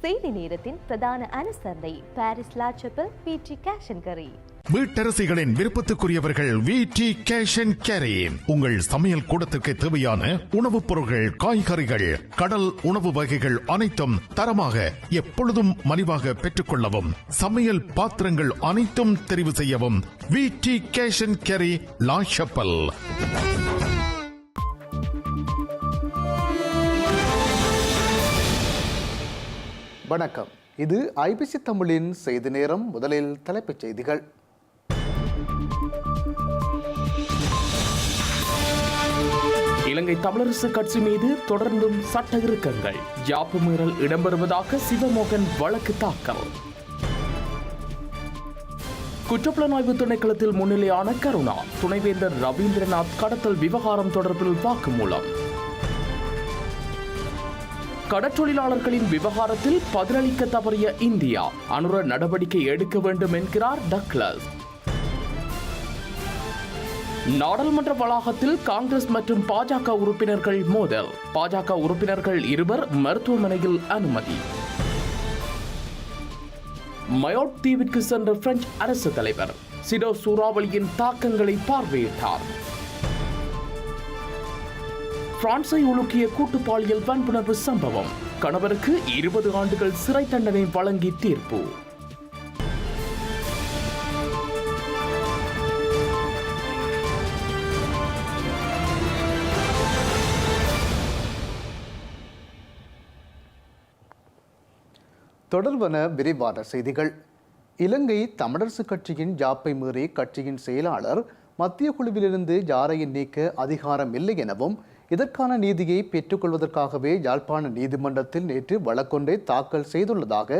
செய்தி நேரத்தின் பிரதான அனுசரணை பாரிஸ் லா சப்பல் விடி கேஷ் அண்ட் கரி. வீட்டரசிகளின் விருப்பத்துக்குரியவர்கள் விடி கேஷ் அண்ட் கேரி. உங்கள் சமையல் கூடத்திற்கு தேவையான உணவுப் பொருட்கள், காய்கறிகள், கடல் உணவு வகைகள் அனைத்தும் தரமாக எப்பொழுதும் மலிவாக பெற்றுக்கொள்ளவும், சமையல் பாத்திரங்கள் அனைத்தும் தெரிவு செய்யவும் விடி கேஷ் அண்ட் கேரி லா சப்பல். வணக்கம், இது ஐபிசி தமிழின் செய்தி நேரம். முதலில் தலைப்புச் செய்திகள். இலங்கை தமிழரசு கட்சி மீது தொடர்ந்தும் சட்ட இறுக்கங்கள், யாப்பு மீறல் இடம்பெறுவதாக சிவமோகன் வழக்கு தாக்கல். குற்றப்புலனாய்வு திணைக்களத்தில் முன்னிலையான கருணா, துணைவேந்தர் ரவீந்திரநாத் கடத்தல் விவகாரம் தொடர்பில் வாக்குமூலம். கடற்றொழிலாளர்களின் விவகாரத்தில் பதிலளிக்க தவறிய இந்தியா, அனுர நடவடிக்கை எடுக்க வேண்டும் என்கிறார் டக்ளஸ். நாடாளுமன்ற வளாகத்தில் காங்கிரஸ் மற்றும் பாஜக உறுப்பினர்கள் மோதல், பாஜக உறுப்பினர்கள் 2 மருத்துவமனையில் அனுமதி. மயோட் தீவிற்கு சென்ற பிரெஞ்சு அரசு தலைவர் சிடோ சூறாவளியின் தாக்கங்களை பார்வையிட்டார். பிரான்சை உலுக்கிய கூட்டு பாலியல் வன்புணர்வு சம்பவம், கணவருக்கு 20 ஆண்டுகள் சிறை தண்டனை வழங்கி தீர்ப்பு. தொடர்பான விரிவான செய்திகள். இலங்கை தமிழரசு கட்சியின் யாப்பை மீறி கட்சியின் செயலாளர் மத்திய குழுவிலிருந்து யாரையும் நீக்க அதிகாரம் இல்லை எனவும், இதற்கான நீதியை பெற்றுக்கொள்வதற்காகவே யாழ்ப்பாண நீதிமன்றத்தில் நேற்று வழக்கொன்றை தாக்கல் செய்துள்ளதாக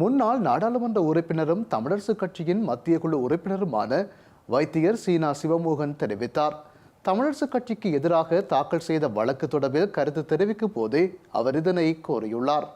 முன்னாள் நாடாளுமன்ற உறுப்பினரும் தமிழரசு கட்சியின் மத்திய குழு உறுப்பினருமான வைத்தியர் சீனா சிவமோகன் தெரிவித்தார். தமிழரசு கட்சிக்கு எதிராக தாக்கல் செய்த வழக்கு தொடர்பில் கருத்து தெரிவிக்கும் போதே அவர் இதனை கோரியுள்ளார்.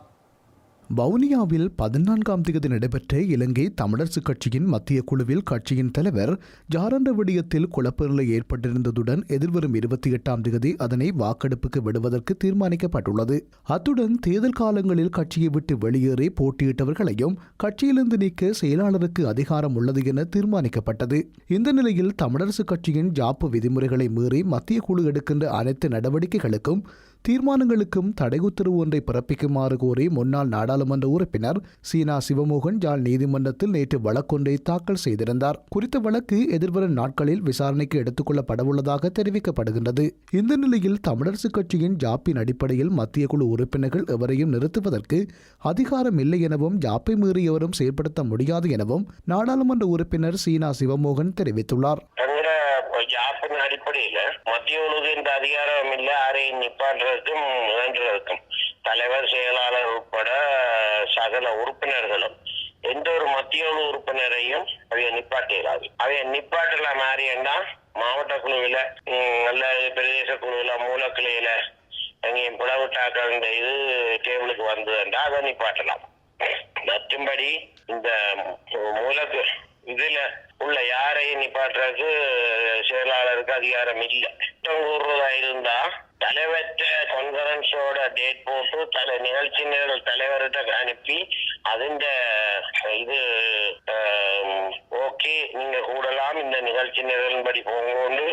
வவுனியாவில் 14ஆம் தேதி நடைபெற்ற இலங்கை தமிழரசு கட்சியின் மத்திய குழுவில் கட்சியின் தலைவர் ஜாரண்ட விடயத்தில் குழப்ப நிலை ஏற்பட்டிருந்ததுடன் எதிர்வரும் 28ஆம் தேதி அதனை வாக்கெடுப்புக்கு விடுவதற்கு தீர்மானிக்கப்பட்டுள்ளது. அத்துடன் தேர்தல் காலங்களில் கட்சியை விட்டு வெளியேறி போட்டியிட்டவர்களையும் கட்சியிலிருந்து நீக்க செயலாளருக்கு அதிகாரம் உள்ளது என தீர்மானிக்கப்பட்டது. இந்த நிலையில் தமிழரசு கட்சியின் ஜாப்பு விதிமுறைகளை மீறி மத்திய குழு எடுக்கின்ற அனைத்து நடவடிக்கைகளுக்கும் தீர்மானங்களுக்கும் தடை உத்தரவு ஒன்றை பிறப்பிக்குமாறு கோரி முன்னாள் நாடாளுமன்ற உறுப்பினர் சீனா சிவமோகன் யாழ் நீதிமன்றத்தில் நேற்று வழக்கொன்றை தாக்கல் செய்திருந்தார். குறித்த வழக்கு எதிர்வரும் நாட்களில் விசாரணைக்கு எடுத்துக் கொள்ளப்படவுள்ளதாக தெரிவிக்கப்படுகின்றது. இந்த நிலையில் தமிழரசு கட்சியின் ஜாப்பின் அடிப்படையில் மத்திய குழு உறுப்பினர்கள் எவரையும் நிறுத்துவதற்கு அதிகாரம் இல்லை எனவும், ஜாப்பை மீறி எவரும் செயல்படுத்த முடியாது எனவும் நாடாளுமன்ற உறுப்பினர் சீனா சிவமோகன் தெரிவித்துள்ளார். ஜாப்பின் அடிப்படையில மத்திய குழுவுக்கு இந்த அதிகாரம் இல்ல, யாரையும் நிப்பாட்டுறதுக்கும் வேண்டுறதுக்கும் தலைவர், செயலாளர் உட்பட சகல உறுப்பினர்களும் எந்த ஒரு மத்திய குழு உறுப்பினரையும் அவைய நிப்பாட்டிடாது. அவைய நிப்பாட்டலாம் யாரையண்டா மாவட்ட குழுவில அல்லது பிரதேச குழுவில மூலக்கிளையில எங்கேயும் பிளவுட்டாக்க இது டேபிளுக்கு வந்ததுண்டா அதை நிப்பாட்டலாம். மற்றும்படி இந்த மூலக்கு இதுல உள்ள யாரையும் நிப்பாட்டுறதுக்கு செயலாளருக்கு அதிகாரம் இல்லை. கூறுறதா இருந்தா தலைவற்ற கான்ஃபரன்ஸோட டேட் போட்டு நிகழ்ச்சி நேரம் தலைவர்கிட்ட அனுப்பி அதிண்ட இது ஓகே நீங்க கூடலாம் இந்த நிகழ்ச்சி நிரலின்படி போங்கன்னு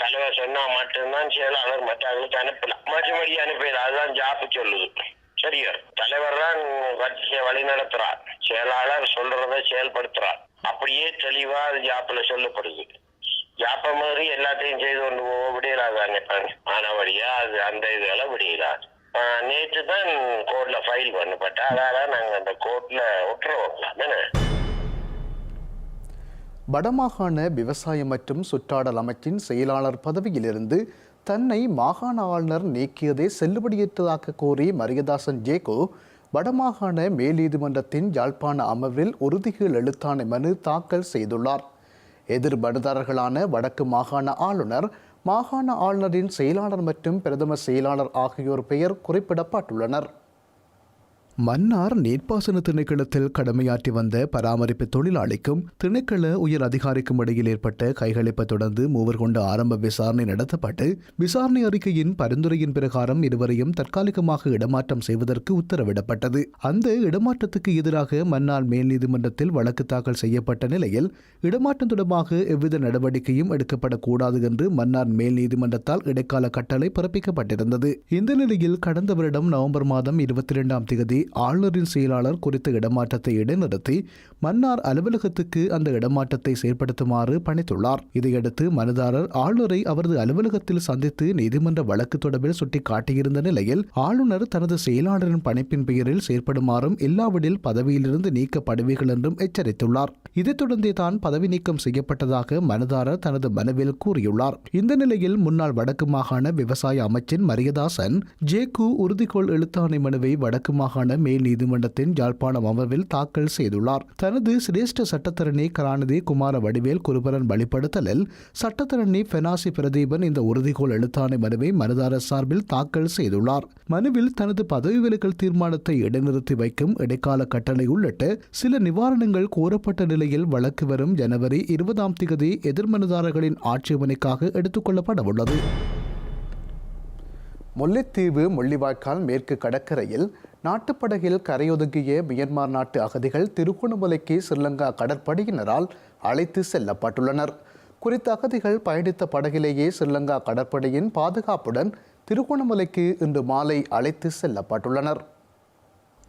தலைவர் சொன்னா மட்டும்தான் செயலாளர் மற்றவர்களுக்கு அனுப்பலாம். மற்றபடி அனுப்பல. அதுதான் ஜாப்பு சொல்லுது. சரியா? தலைவர் தான் கட்சியை வழி நடத்துறார், செயலாளர் சொல்றதை செயல்படுத்துறார். அப்படியே தெளிவா அது ஜாப்பில் சொல்லப்படுது. ஜாப்ப மாதிரி எல்லாத்தையும் செய்து கொண்டு போக விடையிலாதாங்க. ஆனபடியா அது அந்த இதெல்லாம் விடையிலாது. நேற்று தான் கோர்ட்ல ஃபைல் பண்ணப்பட்ட, அதால நாங்க அந்த கோர்ட்ல ஒட்டுறோம். வடமாகாண விவசாய மற்றும் சுற்றாடல் அமைச்சின் செயலாளர் பதவியிலிருந்து தன்னை மாகாண ஆளுநர் நீக்கியதை செல்லுபடியற்றதாக கோரி மரியதாசன் ஜேகோ வடமாகாண மேல் நீதிமன்றத்தின் யாழ்ப்பாண அமர்வில் உறுதிகள் எழுத்தாணை மனு தாக்கல் செய்துள்ளார். எதிர்மனுதாரர்களான வடக்கு மாகாண ஆளுநர், மாகாண ஆளுநரின் செயலாளர் மற்றும் பிரதம செயலாளர் ஆகியோர் பெயர் குறிப்பிடப்பட்டுள்ளனர். மன்னார் நீர்ப்பாசன திணைக்களத்தில் கடமையாற்றி வந்த பராமரிப்பு தொழிலாளிக்கும் திணைக்கள உயர் அதிகாரிக்கும் இடையில் ஏற்பட்ட கைகலப்பை தொடர்ந்து மூவர் கொண்ட ஆரம்ப விசாரணை நடத்தப்பட்டு விசாரணை அறிக்கையின் பரிந்துரையின் பிரகாரம் இருவரையும் தற்காலிகமாக இடமாற்றம் செய்வதற்கு உத்தரவிடப்பட்டது. அந்த இடமாற்றத்துக்கு எதிராக மன்னார் மேல் நீதிமன்றத்தில் வழக்கு தாக்கல் செய்யப்பட்ட நிலையில் இடமாற்றம் தொடர்பாக எவ்வித நடவடிக்கையும் எடுக்கப்படக்கூடாது என்று மன்னார் மேல் நீதிமன்றத்தால் இடைக்கால கட்டளை பிறப்பிக்கப்பட்டிருந்தது. இந்த நிலையில் கடந்த வருடம் நவம்பர் மாதம் 22ஆம் தேதி ஆளுநரின் செயலாளர் குறித்த இடமாற்றத்தை இடைநிறுத்தி மன்னார் அலுவலகத்துக்கு அந்த இடமாற்றத்தை செயற்படுத்துமாறு பணித்துள்ளார். இதையடுத்து மனுதாரர் ஆளுநரை அவரது அலுவலகத்தில் சந்தித்து நீதிமன்ற வழக்கு தொடர்பில் சுட்டிக்காட்டியிருந்த நிலையில் ஆளுநர் தனது செயலாளரின் பணிப்பின் பெயரில் செயற்படுமாறும் இல்லாவிடில் பதவியிலிருந்து நீக்கப்படுவீர்கள் என்றும் எச்சரித்துள்ளார். இதைத் தொடர்ந்தே தான் பதவி நீக்கம் செய்யப்பட்டதாக மனுதாரர் தனது மனுவில் கூறியுள்ளார். இந்த நிலையில் முன்னாள் வடக்கு மாகாண விவசாய அமைச்சர் மரியதாசன் ஜேகு உறுதிக்கோள் எழுத்தாணை மனுவை வடக்கு மாகாண மேல் நீதிமன்றத்தின் யாழ்ப்பாணம் அமர்வில் தாக்கல் செய்துள்ளார். தனது சிரேஷ்ட சட்டத்தரணி கலாநிதி குமார வடிவேல் குருபரன் வழிபடுத்தலில் சட்டத்தரணி பெனாசி பிரதீபன் இந்த உறுதிக்கோள் எழுத்தாணை மனுவை மனுதாரர் சார்பில் தாக்கல் செய்துள்ளார். மனுவில் தனது பதவி விலகல் தீர்மானத்தை இடைநிறுத்தி வைக்கும் இடைக்கால கட்டளை உள்ளிட்ட சில நிவாரணங்கள் கோரப்பட்ட நிலையில் வழக்கு வரும் ஜனவரி 20ஆம் தேதி எதிர்மனுதாரர்களின் ஆட்சேபனைக்காக எடுத்துக்கொள்ளப்பட உள்ளது. முல்லைத்தீவு முள்ளிவாய்க்கால் மேற்கு கடற்கரையில் நாட்டுப்படகில் கரையொதுங்கிய மியன்மார் நாட்டு அகதிகள் திருகோணமலைக்கு ஸ்ரீலங்கா கடற்படையினரால் அழைத்து செல்லப்பட்டுள்ளனர். குறித்த அகதிகள் பயணித்த படகிலேயே ஸ்ரீலங்கா கடற்படையின் பாதுகாப்புடன் திருகோணமலைக்கு இன்று மாலை அழைத்து செல்லப்பட்டுள்ளனர்.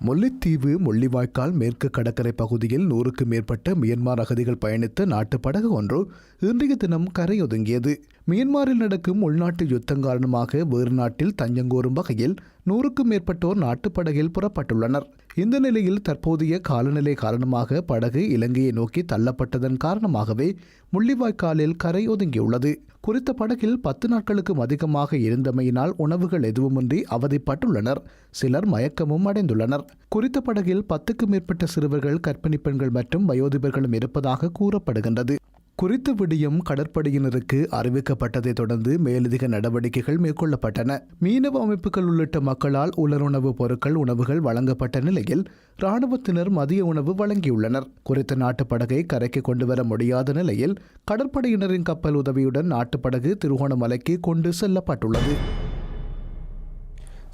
முல்லைத்தீவு முள்ளிவாய்க்கால் மேற்கு கடற்கரை பகுதியில் 100க்கும் மேற்பட்ட மியன்மார் அகதிகள் பயணித்த நாட்டு படகு ஒன்று இன்றைய தினம் கரையொதுங்கியது. மியன்மாரில் நடக்கும் உள்நாட்டு யுத்தம் காரணமாக வேறு நாட்டில் தஞ்சங்கோரும் வகையில் 100க்கும் மேற்பட்டோர் நாட்டுப்படகில் புறப்பட்டுள்ளனர். இந்த நிலையில் தற்போதைய காலநிலை காரணமாக படகு இலங்கையை நோக்கி தள்ளப்பட்டதன் காரணமாகவே முள்ளிவாய்க்காலில் கரை ஒதுங்கியுள்ளது. குறித்த படகில் 10 நாட்களுக்கும் அதிகமாக இருந்தமையினால் உணவுகள் எதுவுமின்றி அவதிப்பட்டுள்ளனர். சிலர் மயக்கமும் அடைந்துள்ளனர். குறித்த படகில் 10க்கும் மேற்பட்ட சிறுவர்கள், கர்ப்பிணி பெண்கள் மற்றும் வயோதிபர்களும் இருப்பதாக கூறப்படுகின்றது. குறித்த விடயம் கடற்படையினருக்கு அறிவிக்கப்பட்டதை தொடர்ந்து மேலதிக நடவடிக்கைகள் மேற்கொள்ளப்பட்டன. மீனவ அமைப்புகள் உள்ளிட்ட மக்களால் உலருணவு பொருட்கள், உணவுகள் வழங்கப்பட்ட நிலையில் இராணுவத்தினர் மதிய உணவு வழங்கியுள்ளனர். குறித்த நாட்டுப்படகை கரைக்கு கொண்டு வர முடியாத நிலையில் கடற்படையினரின் கப்பல் உதவியுடன் நாட்டுப்படகு திருகோணமலைக்கு கொண்டு செல்லப்பட்டுள்ளது.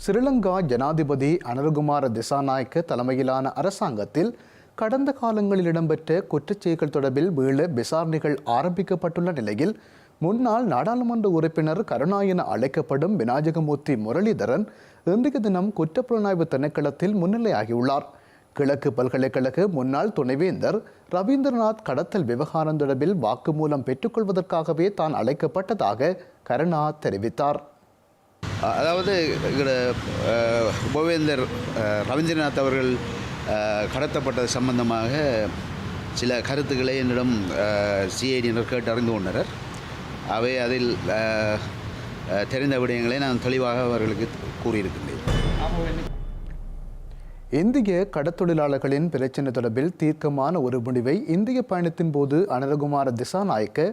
ஸ்ரீலங்கா ஜனாதிபதி அனுரகுமார திசாநாயக்க தலைமையிலான அரசாங்கத்தில் கடந்த காலங்களில் இடம்பெற்ற குற்றச்செயல்கள் தொடர்பில் மீள விசாரணைகள் ஆரம்பிக்கப்பட்டுள்ள நிலையில் முன்னாள் நாடாளுமன்ற உறுப்பினர் கருணா என அழைக்கப்படும் விநாயகமூர்த்தி முரளிதரன் இன்றைய தினம் குற்றப்புலனாய்வு திணைக்களத்தில் முன்னிலையாகியுள்ளார். கிழக்கு பல்கலைக்கழக முன்னாள் துணைவேந்தர் ரவீந்திரநாத் கடத்தல் விவகாரம் தொடர்பில் வாக்குமூலம் பெற்றுக்கொள்வதற்காகவே தான் அழைக்கப்பட்டதாக கருணா தெரிவித்தார். அதாவது உபவேந்தர் ரவீந்திரநாத் அவர்கள் கடத்தப்பட்டது சம்பந்தமாக சில கருத்துக்களை என்னிடம் சிஐடியினர் கேட்டு அறிந்து கொண்டனர். அவை அதில் தெரிந்த விடயங்களை நான் தெளிவாக அவர்களுக்கு கூறியிருக்கின்றேன். இந்திய கடத்தொழிலாளர்களின் பிரச்சினை தொடர்பில் தீர்க்கமான ஒரு முடிவை இந்திய பயணத்தின் போது அனுரகுமார திசாநாயக்க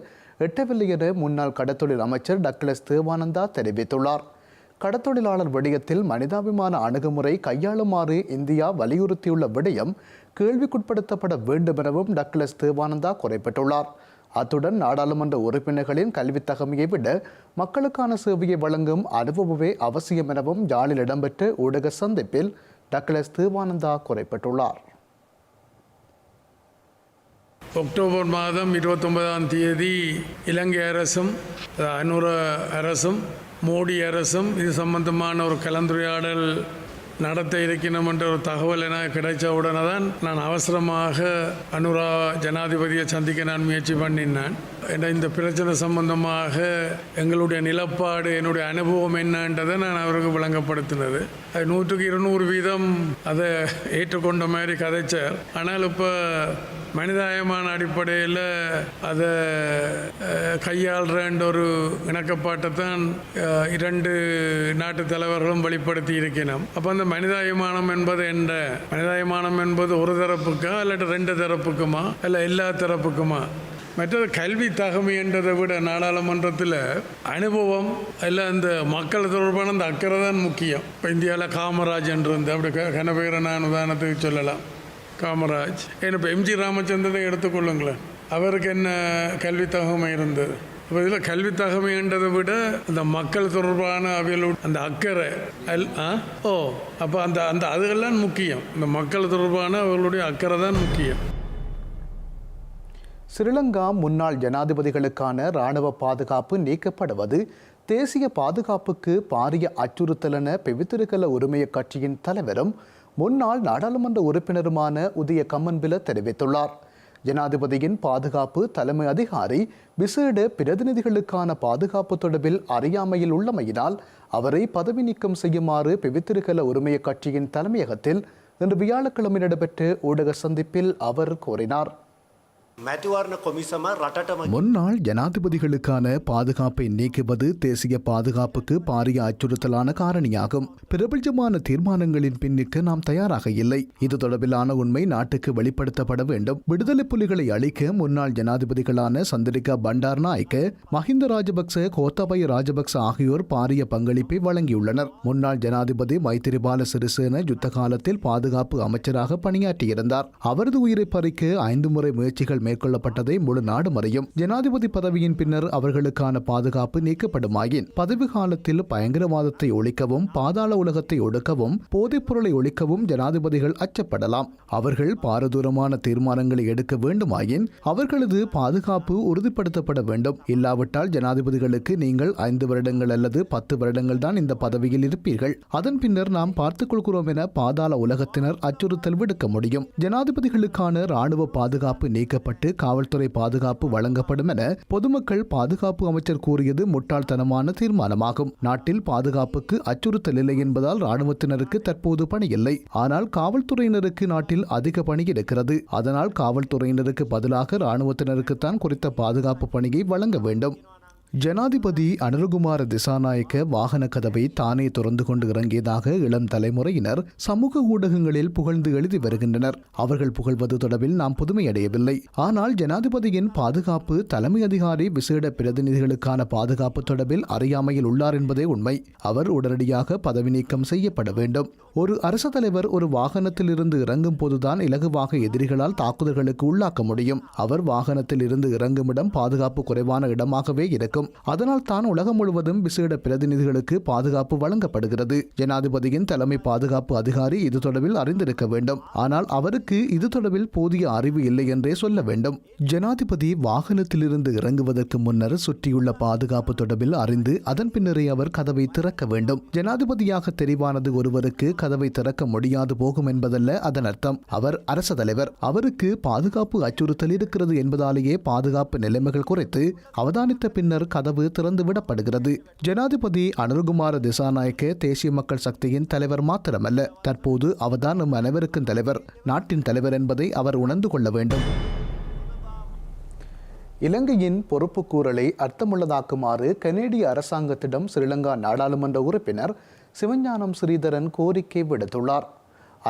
எட்டவில்லை என முன்னாள் கடத்தொழில் அமைச்சர் டக்ளஸ் தேவானந்தா தெரிவித்துள்ளார். கடத்தொழிலாளர் விடயத்தில் மனிதாபிமான அணுகுமுறை கையாளுமாறு இந்தியா வலியுறுத்தியுள்ள விடயம் கேள்விக்குட்படுத்தப்பட வேண்டும் எனவும் டக்ளஸ் தேவானந்தா குறிப்பிட்டுள்ளார். அத்துடன் நாடாளுமன்ற உறுப்பினர்களின் கல்வித் தகமையை விட மக்களுக்கான சேவையை வழங்கும் அனுபவமே அவசியம் எனவும் யாழில் இடம்பெற்ற ஊடக சந்திப்பில் டக்ளஸ் தேவானந்தா குறிப்பிட்டுள்ளார். அக்டோபர் மாதம் 29ஆம் தேதி இலங்கை அரசும் அனுர அரசும் மோடி அரசும் இது சம்பந்தமான ஒரு கலந்துரையாடல் நடத்த இருக்கணும் என்ற ஒரு தகவல் என கிடைச்ச உடனே தான் நான் அவசரமாக அனுரா ஜனாதிபதியை சந்திக்க நான் முயற்சி பண்ணினேன். இந்த பிரச்சனை சம்பந்தமாக எங்களுடைய நிலப்பாடு, என்னுடைய அனுபவம் என்னன்றதை நான் அவருக்கு விளங்கப்படுத்தினது. அது 100% அதை ஏற்றுக்கொண்ட மாதிரி கதைச்சார். ஆனால் இப்போ மனிதாயமான அடிப்படையில் அதை கையாளுறன்ற ஒரு இணக்கப்பாட்டை தான் 2 நாட்டு தலைவர்களும் வெளிப்படுத்தி இருக்கணும். அப்போ அந்த மனிதாயமானம் என்பது என்ன? மனிதாயமானம் என்பது ஒரு தரப்புக்கா இல்லாட்டி 2 தரப்புக்குமா இல்லை எல்லா தரப்புக்குமா? மற்றது கல்வி தகமைன்றதை விட நாடாளுமன்றத்தில் அனுபவம் இல்லை இந்த மக்கள் தொடர்பான அந்த அக்கறை தான் முக்கியம். இப்போ இந்தியாவில் காமராஜ் என்று இருந்து அப்படி கனபேரை நான் உதாரணத்துக்கு சொல்லலாம். காமராஜ் ஏன்னா இப்போ எம்ஜி ராமச்சந்திரனை எடுத்துக்கொள்ளுங்களேன், அவருக்கு என்ன கல்வி தகமை இருந்தது. இப்போ இதில் கல்வி தகமைன்றதை விட அந்த மக்கள் தொடர்பான அவையோட அந்த அக்கறை அப்போ அந்த அந்த அதுகள்லாம் முக்கியம். இந்த மக்கள் தொடர்பான அவர்களுடைய அக்கறை தான் முக்கியம். ஸ்ரீலங்கா முன்னாள் ஜனாதிபதிகளுக்கான இராணுவ பாதுகாப்பு நீக்கப்படுவது தேசிய பாதுகாப்புக்கு பாரிய அச்சுறுத்தல் என பெவித்திருக்கல உரிமைய கட்சியின் தலைவரும் முன்னாள் நாடாளுமன்ற உறுப்பினருமான உதய கம்மன்பில தெரிவித்துள்ளார். ஜனாதிபதியின் பாதுகாப்பு தலைமை அதிகாரி விசேட பிரதிநிதிகளுக்கான பாதுகாப்பு தொடர்பில் அறியாமையில் உள்ளமையினால் அவரை பதவி நீக்கம் செய்யுமாறு பெவித்திருக்கல உரிமைய கட்சியின் தலைமையகத்தில் இன்று வியாழக்கிழமை நடைபெற்ற ஊடக சந்திப்பில் அவர் கோரினார். முன்னாள் ஜனாதிபதிகளுக்கான பாதுகாப்பை நீக்குவது தேசிய பாதுகாப்புக்கு பாரிய அச்சுறுத்தலான காரணியாகும். பிரபலமான தீர்மானங்களின் பின்னுக்கு நாம் தயாராக இல்லை. இது தொடர்பிலான உண்மை நாட்டுக்கு வெளிப்படுத்தப்பட வேண்டும். விடுதலை புலிகளை அழிக்க முன்னாள் ஜனாதிபதிகளான சந்திரிகா பண்டாரநாயக்க, மஹிந்த ராஜபக்ச, கோத்தபய ராஜபக்ச ஆகியோர் பாரிய பங்களிப்பை வழங்கியுள்ளனர். முன்னாள் ஜனாதிபதி மைத்திரிபால சிறிசேன யுத்த காலத்தில் பாதுகாப்பு அமைச்சராக பணியாற்றியிருந்தார். அவரது உயிரை பறிக்க 5 முறை முயற்சிகள் மேற்கொள்ளப்பட்டதை முழு நாடு அறியும். ஜனாதிபதி பதவியின் பின்னர் அவர்களுக்கான பாதுகாப்பு நீக்கப்படுமாயின் பதவி காலத்தில் பயங்கரவாதத்தை ஒழிக்கவும், பாதாள உலகத்தை ஒடுக்கவும், போதைப் பொருளை ஒழிக்கவும் ஜனாதிபதிகள் அச்சப்படலாம். அவர்கள் பாரதூரமான தீர்மானங்களை எடுக்க வேண்டுமாயின் அவர்களது பாதுகாப்பு உறுதிப்படுத்தப்பட வேண்டும். இல்லாவிட்டால் ஜனாதிபதிகளுக்கு நீங்கள் 5 வருடங்கள் அல்லது 10 வருடங்கள் தான் இந்த பதவியில் இருப்பீர்கள், அதன் பின்னர் நாம் பார்த்துக் கொள்கிறோம் என பாதாள உலகத்தினர் அச்சுறுத்தல் விடுக்க முடியும். ஜனாதிபதிகளுக்கான இராணுவ பாதுகாப்பு நீக்கப்பட்டு காவல்துறை பாதுகாப்பு வழங்கப்படும் என பொதுமக்கள் பாதுகாப்பு அமைச்சர் கூறியது முட்டாள்தனமான தீர்மானமாகும். நாட்டில் பாதுகாப்புக்கு அச்சுறுத்தல் இல்லை என்பதால் ராணுவத்தினருக்கு தற்போது பணி இல்லை. ஆனால் காவல்துறையினருக்கு நாட்டில் அதிக பணி இருக்கிறது. அதனால் காவல்துறையினருக்கு பதிலாக ராணுவத்தினருக்குத்தான் குறித்த பாதுகாப்பு பணியை வழங்க வேண்டும். ஜனாதிபதி அனுரகுமார திசாநாயக்க வாகன கதவை தானே திறந்து கொண்டு இறங்கியதாக இளம் தலைமுறையினர் சமூக ஊடகங்களில் புகழ்ந்து எழுதி வருகின்றனர். அவர்கள் புகழ்வது தொடர்பில் நாம் புதுமையடையவில்லை. ஆனால் ஜனாதிபதியின் பாதுகாப்பு தலைமை அதிகாரி விசேட பிரதிநிதிகளுக்கான பாதுகாப்பு தொடர்பில் அறியாமையில் உள்ளார் என்பதே உண்மை. அவர் உடனடியாக பதவி நீக்கம் செய்யப்பட வேண்டும். ஒரு அரசு தலைவர் ஒரு வாகனத்தில் இருந்து இறங்கும் போதுதான் இலகுவாக எதிரிகளால் தாக்குதல்களுக்கு உள்ளாக்க முடியும். அவர் வாகனத்தில் இருந்து இறங்கும் இடம் பாதுகாப்பு குறைவான இடமாகவே இருக்கும். அதனால் தான் உலகம் முழுவதும் விசேட பிரதிநிதிகளுக்கு பாதுகாப்பு வழங்கப்படுகிறது. ஜனாதிபதியின் தலைமை பாதுகாப்பு அதிகாரி இது தொடர்பில் அறிந்திருக்க வேண்டும். ஆனால் அவருக்கு இது தொடர்பில் போதிய அறிவு இல்லை என்றே சொல்ல வேண்டும். ஜனாதிபதி வாகனத்திலிருந்து இறங்குவதற்கு முன்னர் சுற்றியுள்ள பாதுகாப்பு தொடர்பில் அறிந்து அதன் பின்னரே அவர் கதவை திறக்க வேண்டும். ஜனாதிபதியாக தெரிவானது ஒருவருக்கு கதவை திறக்க முடியாது போகும் என்பதல்ல அதன் அர்த்தம். அவர் அரசு தலைவர். அவருக்கு பாதுகாப்பு அச்சுறுத்தல் இருக்கிறது என்பதாலேயே பாதுகாப்பு நிலைமைகள் குறைத்து அவதானித்த பின்னர் கதவு திறந்து விடப்படுகிறது. ஜனாதிபதி அனுரகுமார திசாநாயக்க தேசிய மக்கள் சக்தியின் தலைவர் மாத்திரமல்ல, தற்போது அவர்தான் நம் அனைவருக்கும் தலைவர், நாட்டின் தலைவர் என்பதை அவர் உணர்ந்து கொள்ள வேண்டும். இலங்கையின் பொறுப்புக்கூறலை அர்த்தமுள்ளதாக்குமாறு கனேடிய அரசாங்கத்திடம் ஸ்ரீலங்கா நாடாளுமன்ற உறுப்பினர் சிவஞானம் ஸ்ரீதரன் கோரிக்கை விடுத்துள்ளார்.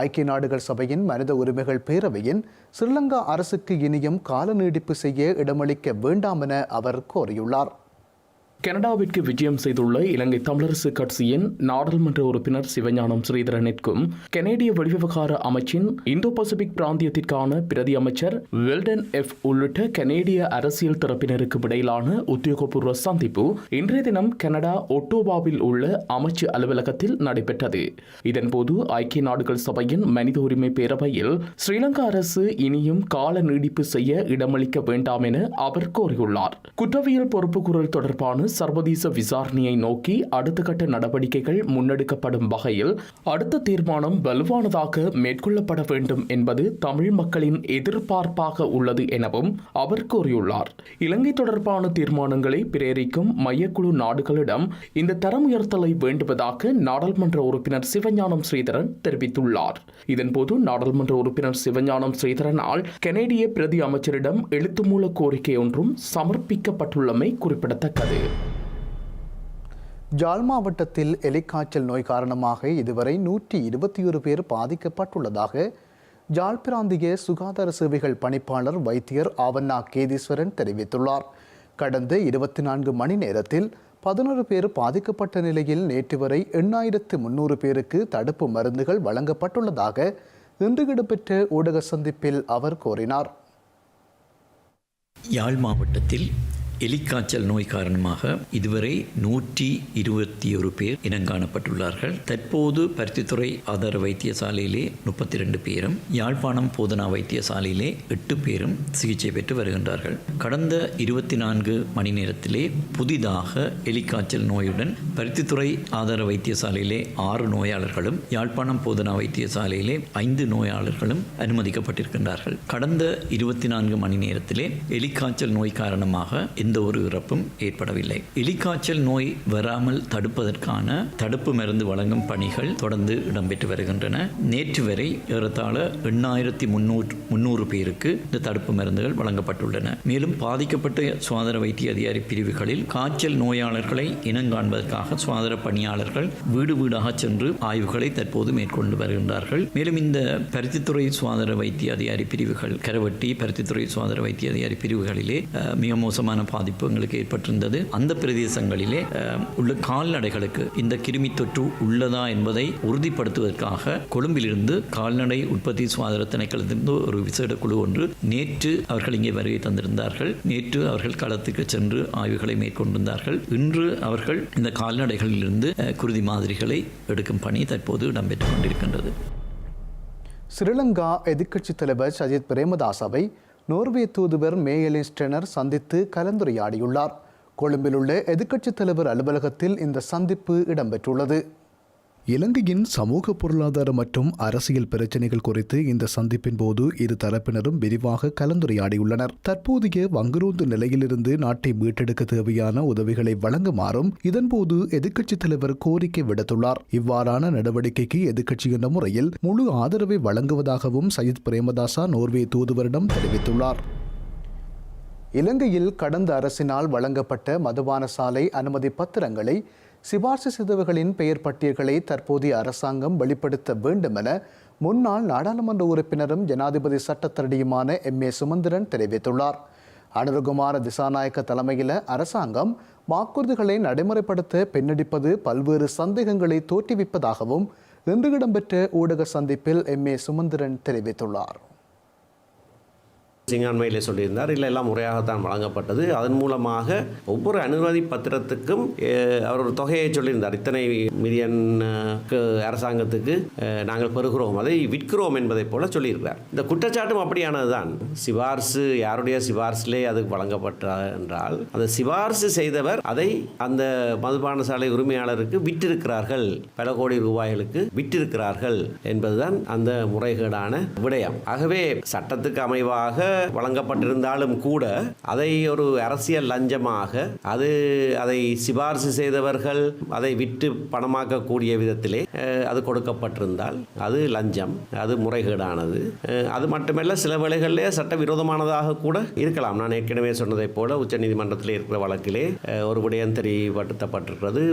ஐக்கிய நாடுகள் சபையின் மனித உரிமைகள் பேரவையின் ஸ்ரீலங்கா அரசுக்கு இனியும் கால நீடிப்பு செய்ய இடமளிக்க வேண்டாம் என அவர் கோரியுள்ளார். கனடாவிற்கு விஜயம் செய்துள்ள இலங்கை தமிழரசு கட்சியின் நாடாளுமன்ற உறுப்பினர் சிவஞானம் ஸ்ரீதரனிற்கும் கனேடிய வெளிவிவகார அமைச்சின் இந்தோ பசிபிக் பிராந்தியத்திற்கான பிரதி அமைச்சர் வெல்டன் எஃப் உள்ளிட்ட கனேடிய அரசியல் தரப்பினருக்கு இடையிலான உத்தியோகபூர்வ சந்திப்பு இன்றைய தினம் கனடா ஒட்டோவாவில் உள்ள அமைச்சு அலுவலகத்தில் நடைபெற்றது. இதன்போது ஐக்கிய நாடுகள் சபையின் மனித உரிமை பேரவையில் ஸ்ரீலங்கா அரசு இனியும் கால நீடிப்பு செய்ய இடமளிக்க வேண்டாம் என அவர் கோரியுள்ளார். குற்றவியல் பொறுப்புக்கூறல் தொடர்பான சர்வதேச விசாரணையை நோக்கி அடுத்த கட்ட நடவடிக்கைகள் முன்னெடுக்கப்படும் வகையில் அடுத்த தீர்மானம் வலுவானதாக மேற்கொள்ளப்பட வேண்டும் என்பது தமிழ் மக்களின் எதிர்பார்ப்பாக உள்ளது எனவும் அவர் கூறியுள்ளார். இலங்கை தொடர்பான தீர்மானங்களை பிரேரிக்கும் மையக்குழு நாடுகளிடம் இந்த தரம் உயர்த்தலை வேண்டுவதாக நாடாளுமன்ற உறுப்பினர் சிவஞானம் ஸ்ரீதரன் தெரிவித்துள்ளார். இதன்போது நாடாளுமன்ற உறுப்பினர் சிவஞானம் ஸ்ரீதரனால் கனேடிய பிரதி அமைச்சரிடம் எழுத்துமூல கோரிக்கை ஒன்றும் சமர்ப்பிக்கப்பட்டுள்ளமை குறிப்பிடத்தக்கது. ஜாழ் மாவட்டத்தில் எலிக்காய்ச்சல் நோய் காரணமாக இதுவரை 121 பேர் பாதிக்கப்பட்டுள்ளதாக யாழ் பிராந்திய சுகாதார சேவைகள் பணிப்பாளர் வைத்தியர் ஆவண்ணா கேதீஸ்வரன் தெரிவித்துள்ளார். கடந்த 24 மணி நேரத்தில் 11 பேர் பாதிக்கப்பட்ட நிலையில் நேற்று வரை 8300 பேருக்கு தடுப்பு மருந்துகள் வழங்கப்பட்டுள்ளதாக இன்று இடம்பெற்ற ஊடக சந்திப்பில் அவர் கூறினார். யாழ் மாவட்டத்தில் எலிக்காய்ச்சல் நோய் காரணமாக இதுவரை 121 பேர் இனங்காணப்பட்டுள்ளார்கள். தற்போது பருத்தித்துறை ஆதார வைத்தியசாலையிலே 32 பேரும், யாழ்ப்பாணம் போதனா வைத்தியசாலையிலே 8 பேரும் சிகிச்சை பெற்று வருகின்றார்கள். கடந்த 24 மணி நேரத்திலே புதிதாக எலிக்காய்ச்சல் நோயுடன் பருத்தித்துறை ஆதார வைத்தியசாலையிலே 6 நோயாளர்களும், யாழ்ப்பாணம் போதனா வைத்தியசாலையிலே 5 நோயாளர்களும் அனுமதிக்கப்பட்டிருக்கின்றார்கள். கடந்த 24 மணி நேரத்திலே எலிக்காய்ச்சல் நோய் காரணமாக எந்த ஒரு இறப்பும் ஏற்படவில்லை. எலிக்காய்ச்சல் நோய் வராமல் தடுப்பதற்கான தடுப்பு மருந்து வழங்கும் பணிகள் தொடர்ந்து இடம்பெற்று வருகின்றன. நேற்று வரை ஏறத்தாழ 8300 பேருக்கு இந்த தடுப்பு மருந்துகள் வழங்கப்பட்டுள்ளன. மேலும் பாதிக்கப்பட்ட சுகாதார வைத்திய அதிகாரி பிரிவுகளில் காய்ச்சல் நோயாளர்களை இனங்காண்பதற்காக சுகாதார பணியாளர்கள் வீடு வீடாக சென்று ஆய்வுகளை தற்போது மேற்கொண்டு வருகின்றார்கள். மேலும் இந்த பருத்தித்துறை சுகாதார வைத்திய அதிகாரி பிரிவுகள், கரவட்டி பருத்தித்துறை சுகாதார வைத்திய அதிகாரி பிரிவுகளிலே மிக மோசமான பாதிப்பு எங்களுக்கு ஏற்பட்டிருந்தது. அந்த பிரதேசங்களிலே உள்ள கால்நடைகளுக்கு இந்த கிருமி தொற்று உள்ளதா என்பதை உறுதிப்படுத்துவதற்காக கொழும்பிலிருந்து கால்நடை உற்பத்தி சுகாதார திணைக்களத்திலிருந்து ஒரு விசேட குழு ஒன்று நேற்று அவர்கள் இங்கே வருகை தந்திருந்தார்கள். நேற்று அவர்கள் களத்துக்கு சென்று ஆய்வுகளை மேற்கொண்டிருந்தார்கள். இன்று அவர்கள் இந்த கால்நடைகளிலிருந்து குருதி மாதிரிகளை எடுக்கும் பணி தற்போது இடம்பெற்றுக் கொண்டிருக்கின்றது. ஸ்ரீலங்கா எதிர்க்கட்சித் தலைவர் சஜித் பிரேமதாசவை நோர்வே தூதுவர் மேயலின் ஸ்டெனர் சந்தித்து கலந்துரையாடியுள்ளார். கொழும்பில் உள்ள எதிர்க்கட்சித் தலைவர் அலுவலகத்தில் இந்த சந்திப்பு இடம்பெற்றுள்ளது. இலங்கையின் சமூக பொருளாதார மற்றும் அரசியல் பிரச்சினைகள் குறித்து இந்த சந்திப்பின் போது இரு தரப்பினரும் விரிவாக கலந்துரையாடியுள்ளனர். தற்போதைய வங்குரோந்து நிலையிலிருந்து நாட்டை மீட்டெடுக்க தேவையான உதவிகளை வழங்குமாறும் இதன்போது எதிர்க்கட்சித் தலைவர் கோரிக்கை விடுத்துள்ளார். இவ்வாறான நடவடிக்கைக்கு எதிர்க்கட்சி என்ற முறையில் முழு ஆதரவை வழங்குவதாகவும் சஜித் பிரேமதாசா நோர்வே தூதுவரிடம் தெரிவித்துள்ளார். இலங்கையில் கடந்த அரசினால் வழங்கப்பட்ட மதுபான சாலை அனுமதி பத்திரங்களை சிபார்சு செய்தவர்களின் பெயர் பட்டியல்களை தற்போதைய அரசாங்கம் வெளிப்படுத்த வேண்டும் என முன்னாள் நாடாளுமன்ற உறுப்பினரும் ஜனாதிபதி சட்டத்தரணியுமான எம்.ஏ. சுமந்திரன் தெரிவித்துள்ளார். அனுரகுமார திசாநாயக்க தலைமையில் அரசாங்கம் வாக்குறுதிகளை நடைமுறைப்படுத்த பின்னடிப்பது பல்வேறு சந்தேகங்களை தோற்றுவிப்பதாகவும் இன்று இடம்பெற்ற ஊடக சந்திப்பில் எம்.ஏ. சுமந்திரன் தெரிவித்துள்ளார். சிங்காண்மையிலே சொல்லியிருந்தார். இல்லை, எல்லாம் முறையாகத்தான் வழங்கப்பட்டது. அதன் மூலமாக ஒவ்வொரு அனுமதி பத்திரத்துக்கும் அவர் ஒரு தொகையை சொல்லியிருந்தார். இத்தனை மில்லியன் அரசாங்கத்துக்கு நாங்கள் பெறுகிறோம், அதை விற்கிறோம் என்பதை போல சொல்லியிருக்கிறார். இந்த குற்றச்சாட்டும் அப்படியானது தான். சிபார்சு யாருடைய சிபார்சிலே அது வழங்கப்பட்ட என்றால் அந்த சிபார்சு செய்தவர் அதை அந்த மதுபான சாலை உரிமையாளருக்கு விற்றிருக்கிறார்கள், பல கோடி ரூபாய்களுக்கு விற்றிருக்கிறார்கள் என்பதுதான் அந்த முறைகேடான விடயம். ஆகவே சட்டத்துக்கு அமைவாக வழங்கப்பட்டிருந்தாலும் கூட அதை ஒரு அரசியல் லஞ்சமாக அதை சிபார்சு செய்தவர்கள் அதை விட்டு பணமாக்கக்கூடிய விதத்திலே அது கொடுக்கப்பட்டிருந்தால் அது லஞ்சம், அது முறைகேடானது. அது மட்டுமல்ல, சில வேளைகளிலே சட்டவிரோதமானதாக கூட இருக்கலாம். நான் ஏற்கனவே சொன்னதைப் போல உச்சநீதிமன்றத்தில் இருக்கிற வழக்கிலே ஒரு விடயம் தெளிவுபடுத்தப்பட்டிருக்கிறது.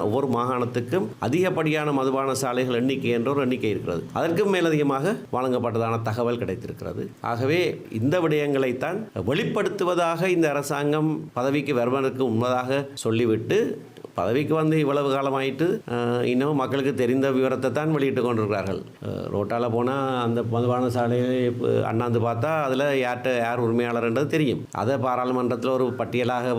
ஒவ்வொரு மாகாணத்துக்கும் அதிகப்படியான மதுபான சாலைகள் எண்ணிக்கை என்ற ஒரு எண்ணிக்கை இருக்கிறது. அதற்கும் மேலதிகமாக வழங்கப்பட்டதான தகவல் கிடைத்திருக்கிறது. ஆகவே இந்த விடயங்களைத்தான் வெளிப்படுத்துவதாக இந்த அரசாங்கம் பதவிக்கு வருவதற்கு முன்பதாக சொல்லிவிட்டு பதவிக்கு வந்து இவ்வளவு காலமாயிட்டு இன்னும் மக்களுக்கு தெரிந்த விவரத்தை தான் வெளியிட்டு கொண்டிருக்கிறார்கள். ரோட்டால் போனால் அந்த மதுபான சாலையை அண்ணாந்து பார்த்தா அதில் யார் உரிமையாளர்ன்றது தெரியும். அதை பாராளுமன்றத்தில் ஒரு பட்டியலாக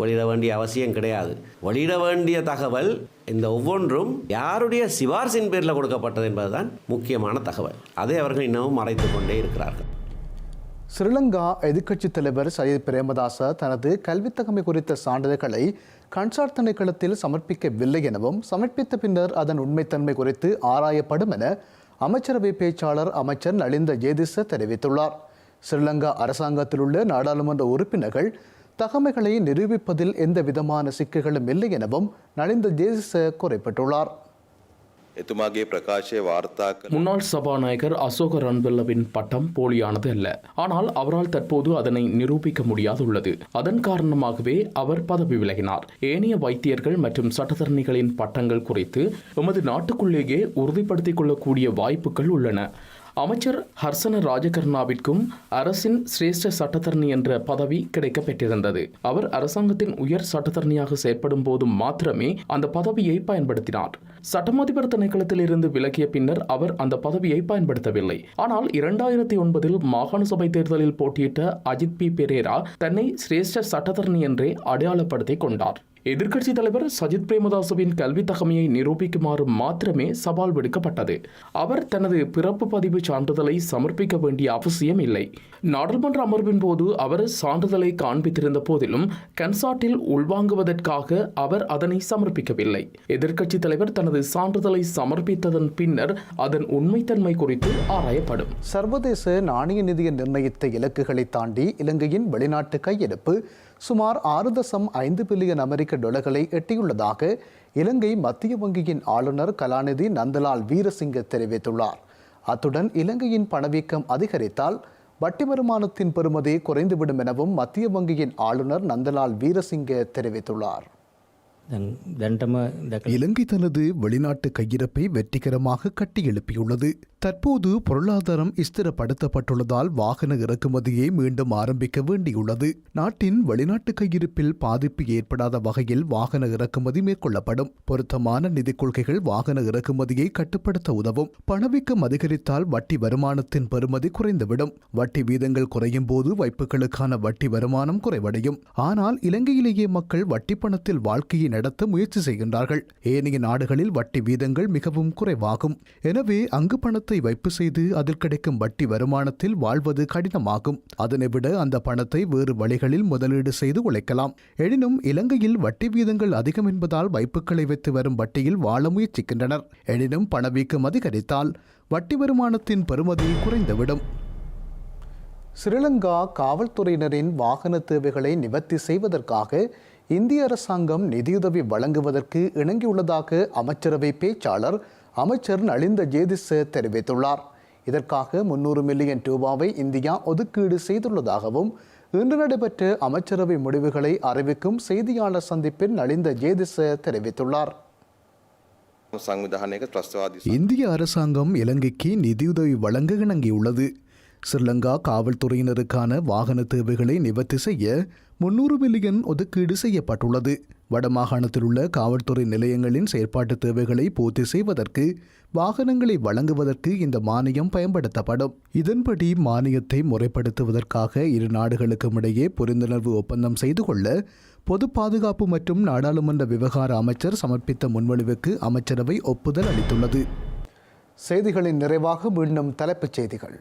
வெளியிட வேண்டிய அவசியம் கிடையாது. வெளியிட வேண்டிய தகவல் இந்த ஒவ்வொன்றும் யாருடைய சிபார்சின் பேரில் கொடுக்கப்பட்டது என்பதுதான் முக்கியமான தகவல். அதை அவர்கள் இன்னமும் மறைத்து கொண்டே இருக்கிறார்கள். ஸ்ரீலங்கா எதிர்க்கட்சித் தலைவர் சஜித் பிரேமதாச தனது கல்வித்தகமை குறித்த சான்றிதழ்களை கன்சார் திணைக்களத்தில் சமர்ப்பிக்கவில்லை எனவும் சமர்ப்பித்த பின்னர் அதன் உண்மைத்தன்மை குறித்து ஆராயப்படும் என அமைச்சரவை பேச்சாளர் அமைச்சர் நலிந்த ஜேதிச தெரிவித்துள்ளார். ஸ்ரீலங்கா அரசாங்கத்தில் உள்ள நாடாளுமன்ற உறுப்பினர்கள் தகமைகளை நிரூபிப்பதில் எந்த விதமான சிக்கல்களும் இல்லை எனவும் நலிந்த ஜேதிச குறிப்பிட்டுள்ளார். முன்னாள் சபாநாயகர் அசோக ரன்பில்லவின் பட்டம் போலியானது அல்ல. ஆனால் அவரால் தற்போது அதனை நிரூபிக்க முடியாதுள்ளது. அதன் காரணமாகவே அவர் பதவி விலகினார். ஏனைய வைத்தியர்கள் மற்றும் சட்டத்தரணிகளின் பட்டங்கள் குறித்து எமது நாட்டுக்குள்ளேயே உறுதிப்படுத்திக் கொள்ளக்கூடிய வாய்ப்புகள் உள்ளன. அமைச்சர் ஹர்சன ராஜகர்ணாவிற்கும் அரசின் சிரேஷ்ட சட்டத்தரணி என்ற பதவி கிடைக்கப்பெற்றிருந்தது. அவர் அரசாங்கத்தின் உயர் சட்டத்தரணியாக செயற்படும் போது மாத்திரமே அந்த பதவியை பயன்படுத்தினார். சட்டமாதிபர் திணைக்களத்தில் இருந்து விலகிய பின்னர் அவர் அந்த பதவியை பயன்படுத்தவில்லை. ஆனால் 2009 மாகாண சபை தேர்தலில் போட்டியிட்ட அஜித் பி பெரேரா தன்னை சிரேஷ்ட சட்டத்தரணி என்றே அடையாளப்படுத்திக் கொண்டார். எதிர்க்கட்சித் தலைவர் சஜித் பிரேமதாசவின் கல்வி தகமையை நிரூபிக்குமாறு மாத்திரமே சவால் விடுக்கப்பட்டது. அவர் தனது பிறப்பு பதிவு சான்றிதழை சமர்ப்பிக்க வேண்டிய அவசியம் இல்லை. நாடாளுமன்ற அமர்வின் போது அவர் சான்றிதழை காண்பித்திருந்த போதிலும் கன்சாட்டில் உள்வாங்குவதற்காக அவர் அதனை சமர்ப்பிக்கவில்லை. எதிர்க்கட்சித் தலைவர் தனது சான்றிதழை சமர்ப்பித்ததன் பின்னர் அதன் உண்மைத்தன்மை குறித்து ஆராயப்படும். சர்வதேச நாணய நிதியம் நிர்ணயித்த இலக்குகளை தாண்டி இலங்கையின் வெளிநாட்டு கையிருப்பு சுமார் 6.5 பில்லியன் அமெரிக்க டாலர்களை எட்டியுள்ளதாக இலங்கை மத்திய வங்கியின் ஆளுநர் கலாநிதி நந்தலால் வீரசிங்க தெரிவித்துள்ளார். அத்துடன் இலங்கையின் பணவீக்கம் அதிகரித்தால் வட்டி வருமானத்தின் பெறுமதி குறைந்துவிடும் எனவும் மத்திய வங்கியின் ஆளுநர் நந்தலால் வீரசிங்க தெரிவித்துள்ளார். இலங்கை தனது வெளிநாட்டு கையிருப்பை வெற்றிகரமாக கட்டியெழுப்பியுள்ளது. தற்போது பொருளாதாரம் ஸ்திரப்படுத்தப்பட்டுள்ளதால் வாகன இறக்குமதியை மீண்டும் ஆரம்பிக்க வேண்டியுள்ளது. நாட்டின் வெளிநாட்டு கையிருப்பில் பாதிப்பு ஏற்படாத வகையில் வாகன இறக்குமதி மேற்கொள்ளப்படும். பொருத்தமான நிதிக் கொள்கைகள் வாகன இறக்குமதியை கட்டுப்படுத்த உதவும். பணவீக்கம் அதிகரித்தால் வட்டி வருமானத்தின் பெறுமதி குறைந்துவிடும். வட்டி வீதங்கள் குறையும் போது வைப்புகளுக்கான வட்டி வருமானம் குறைவடையும். ஆனால் இலங்கையிலேயே மக்கள் வட்டி பணத்தில் வாழ்க்கையை நடத்த முயற்சி செய்கின்றார்கள். ஏனைய நாடுகளில் வட்டி வீதங்கள் மிகவும் குறைவாகும். எனவே அங்கு பணத்தை வைப்பு செய்து அதில் கிடைக்கும் வட்டி வருமானத்தில் வாழ்வது கடினமாகும். அதனை விட அந்த பணத்தை வேறு வழிகளில் முதலீடு செய்து உழைக்கலாம். எனினும் இலங்கையில் வட்டி வீதங்கள் அதிகம் என்பதால் வைப்புகளை வைத்து வரும் வட்டியில் வாழ முயற்சிக்கின்றனர். எனினும் பணவீக்கம் அதிகரித்தால் வட்டி வருமானத்தின் பெறுமதி குறைந்துவிடும். ஸ்ரீலங்கா காவல்துறையினரின் வாகன தேவைகளை நிவர்த்தி செய்வதற்காக இந்திய அரசாங்கம் நிதியுதவி வழங்குவதற்கு இணங்கியுள்ளதாக அமைச்சரவை பேச்சாளர் அமைச்சர் நலிந்த ஜேதிச தெரிவித்துள்ளார். இதற்காக 300 மில்லியன் ரூபாவை இந்தியா ஒதுக்கீடு செய்துள்ளதாகவும் இன்று நடைபெற்ற அமைச்சரவை முடிவுகளை அறிவிக்கும் செய்தியாளர் சந்திப்பில் நலிந்த ஜேதிச தெரிவித்துள்ளார். இந்திய அரசாங்கம் இலங்கைக்கு நிதியுதவி வழங்க இணங்கியுள்ளது. ஸ்ரீலங்கா காவல்துறையினருக்கான வாகன தேவைகளை நிவர்த்தி செய்ய 300 மில்லியன் ஒதுக்கீடு செய்யப்பட்டுள்ளது. வடமாகாணத்தில் உள்ள காவல்துறை நிலையங்களின் செயற்பாட்டு தேவைகளை பூர்த்தி செய்வதற்கு வாகனங்களை வழங்குவதற்கு இந்த மானியம் பயன்படுத்தப்படும். இதன்படி மானியத்தை முறைப்படுத்துவதற்காக இரு நாடுகளுக்கும் இடையே புரிந்துணர்வு ஒப்பந்தம் செய்து கொள்ள பொது பாதுகாப்பு மற்றும் நாடாளுமன்ற விவகார அமைச்சர் சமர்ப்பித்த முன்மொழிவுக்கு அமைச்சரவை ஒப்புதல் அளித்துள்ளது. செய்திகளின் நிறைவாக மீண்டும் தலைப்புச் செய்திகள்.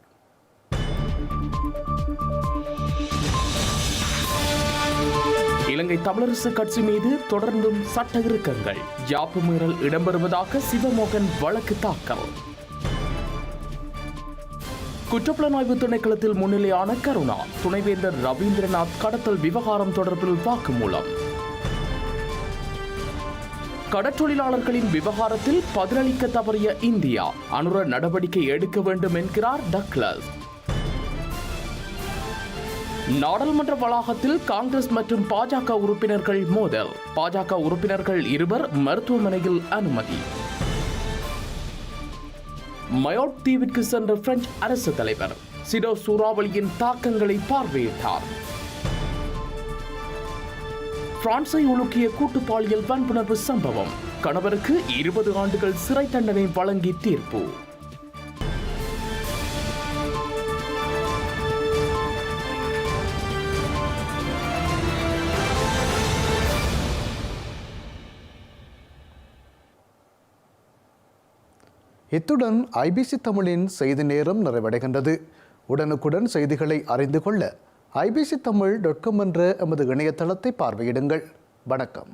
இலங்கை தமிழரசு கட்சி மீது தொடர்ந்தும் சட்ட இறுக்கங்கள். ஜாப்பு மீறல் இடம்பெறுவதாக சிவமோகன் வழக்கு தாக்கல். குற்றப்புலனாய்வு திணைக்களத்தில் முன்னிலையான கருணா, துணைவேந்தர் ரவீந்திரநாத் கடத்தல் விவகாரம் தொடர்பில் வாக்குமூலம். கடற்றொழிலாளர்களின் விவகாரத்தில் பதிலளிக்க தவறிய இந்தியா, அனுர நடவடிக்கை எடுக்க வேண்டும் என்கிறார் டக்ளஸ். நாடாளுமன்ற வளாகத்தில் காங்கிரஸ் மற்றும் பாஜக உறுப்பினர்கள் மோதல். பாஜக உறுப்பினர்கள் 2 மருத்துவமனையில் அனுமதி. மயோட் தீவிற்கு சென்ற பிரெஞ்சு அரசு தலைவர் சிடோ சூறாவளியின் தாக்கங்களை பார்வையிட்டார். பிரான்சை உலுக்கிய கூட்டு பாலியல் வன்புணர்வு சம்பவம். கணவருக்கு 20 ஆண்டுகள் சிறை தண்டனை வழங்கி தீர்ப்பு. இத்துடன் ஐபிசி தமிழின் செய்தி நேரம் நிறைவடைகின்றது. உடனுக்குடன் செய்திகளை அறிந்து கொள்ள ibctamil.com என்ற எமது இணையதளத்தை பார்வையிடுங்கள். வணக்கம்.